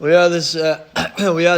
We are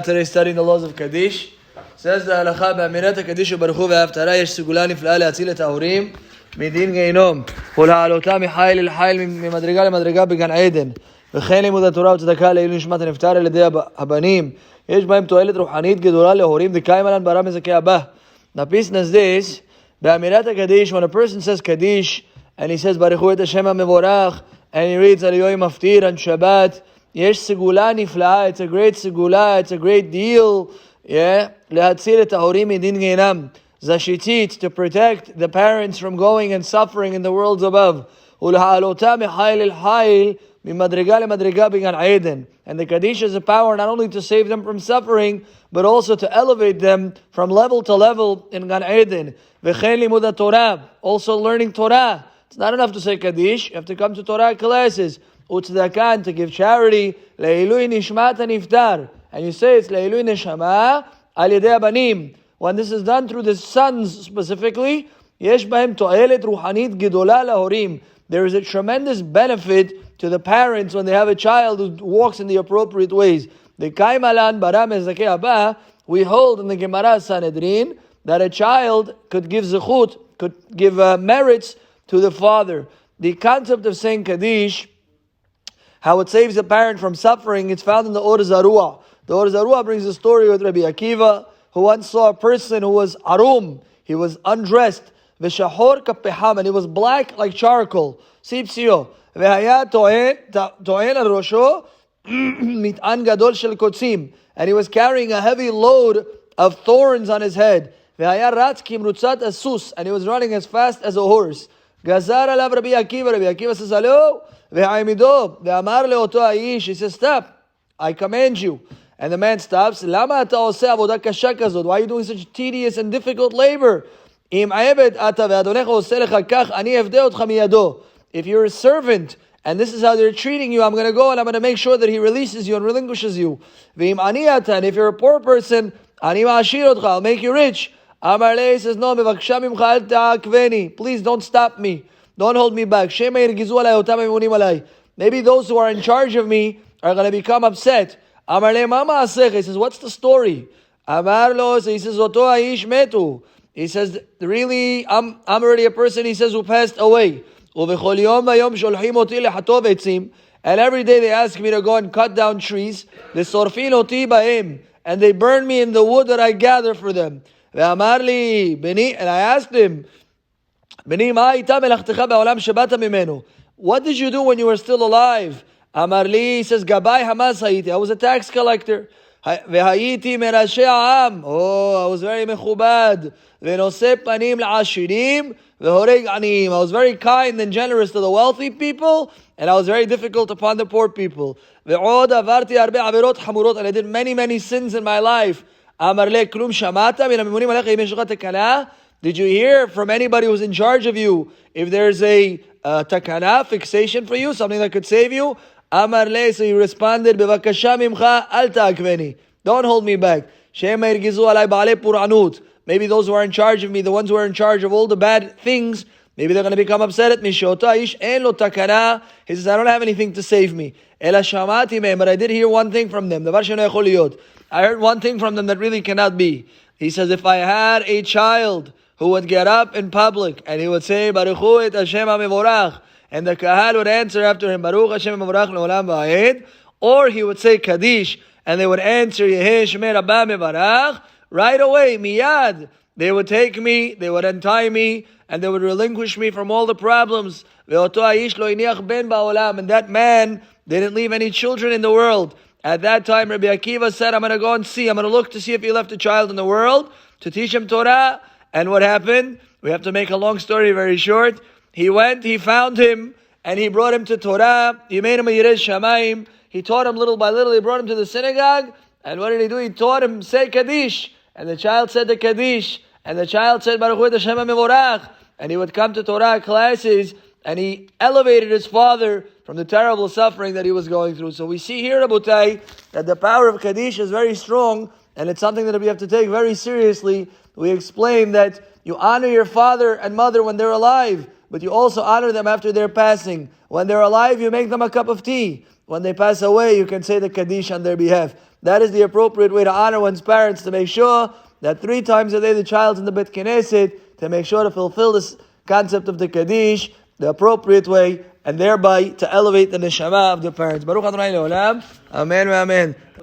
today studying the laws of Kaddish. Says the Halacha, "Ba'amirat Kaddish u'baruchu ve'haftara yesh segula nifla'a le'atzil et ha'horim midin geinom u'la'alotam mihayil l'hayil mimadriga lemadriga b'gan Eden v'chein limud haTorah u'tzedakah le'ilu nishmat haniftar al-yedei habanim yesh b'hem to'elet ruhanit gedola le'horim d'kayim alan bara mezakeh haba." Now, peace is this: Ba'amirat Kaddish, when a person says Kaddish and he says Baruchu et Hashem ha'mevorach and he reads Aliyoy Maftir on Shabbat, Yesh segula nifla'a, it's a great segula, it's a great deal. Yeah, lehatzil et hahorim midin geinam, zashitit, to protect the parents from going and suffering in the worlds above. Ulha'alota mihayil l'hayil mimadriga lemadriga b'gan Eden. And the Kaddish has a power not only to save them from suffering, but also to elevate them from level to level in Gan Eden. V'chein limud haTorah, also learning Torah. It's not enough to say Kaddish, you have to come to Torah classes. Utzedakah, to give charity. Le'ilui nishmat haniftar, and you say it's le'ilui neshama al yedei habanim. When this is done through the sons specifically, yesh b'hem to'elet ruhanit gedola lahorim. There is a tremendous benefit to the parents when they have a child who walks in the appropriate ways. The kaimalan bara mezakeh haba, we hold in the Gemara Sanhedrin that a child could give zechut, could give merits to the father. The concept of saying Kaddish, how it saves a parent from suffering, it's found in the Or Zarua. The Or Zarua brings a story with Rabbi Akiva, who once saw a person who was arum, he was undressed, v'shahor kapeham, and he was black like charcoal, sipsio, v'haya to'en al rosho, mit'an gadol shel kotzim, and he was carrying a heavy load of thorns on his head, v'haya ratz kimrutzat asus, and he was running as fast as a horse. Gazar alav Rabbi Akiva, Rabbi Akiva says, hello, he says, stop, I command you. And the man stops. Why are you doing such tedious and difficult labor? If you're a servant and this is how they're treating you, I'm going to go and I'm going to make sure that he releases you and relinquishes you. And if you're a poor person, I'll make you rich. He says, no, please don't stop me. Don't hold me back. Maybe those who are in charge of me are going to become upset. He says, what's the story? He says, he says, really, I'm already a person, he says, who passed away. And every day they ask me to go and cut down trees. And they burn me in the wood that I gather for them. And I asked him, what did you do when you were still alive? He says, I was a tax collector. I was very mechubad. I was very kind and generous to the wealthy people, and I was very difficult upon the poor people. And I did many sins in my life. Did you hear from anybody who's in charge of you if there's a takana, fixation for you, something that could save you? So he responded, don't hold me back. Maybe those who are in charge of me, the ones who are in charge of all the bad things, maybe they're going to become upset at me. He says, I don't have anything to save me. But I did hear one thing from them. I heard one thing from them that really cannot be. He says, if I had a child who would get up in public and he would say, Baruchu et Hashem ha'mevorach, and the kahal would answer after him, Baruch Hashem ha'mevorach le'olam va'ed, or he would say Kaddish, and they would answer, Yehei Shemei Rabba mevarach, right away, miyad, they would take me, they would untie me, and they would relinquish me from all the problems. Ve'oto ha'ish lo iniach ben ba'olam, and that man didn't leave any children in the world. At that time, Rabbi Akiva said, I'm going to go and see, I'm going to look to see if he left a child in the world to teach him Torah. And what happened? We have to make a long story very short. He went, he found him, and he brought him to Torah. He made him a Yireh Shamayim. He taught him little by little. He brought him to the synagogue. And what did he do? He taught him, say Kaddish. And the child said the Kaddish. And the child said, Baruch Hashem HaMevorach. And he would come to Torah classes, and he elevated his father from the terrible suffering that he was going through. So we see here, Rabotai, that the power of Kaddish is very strong, and it's something that we have to take very seriously. We explain that you honor your father and mother when they're alive, but you also honor them after their passing. When they're alive, you make them a cup of tea. when they pass away, you can say the Kaddish on their behalf. That is the appropriate way to honor one's parents, to make sure that 3 times a day the child's in the Bet Knesset, to make sure to fulfill this concept of the Kaddish the appropriate way, and thereby to elevate the neshama of the parents. Baruch Adonai Le'olam. Amen. Amen.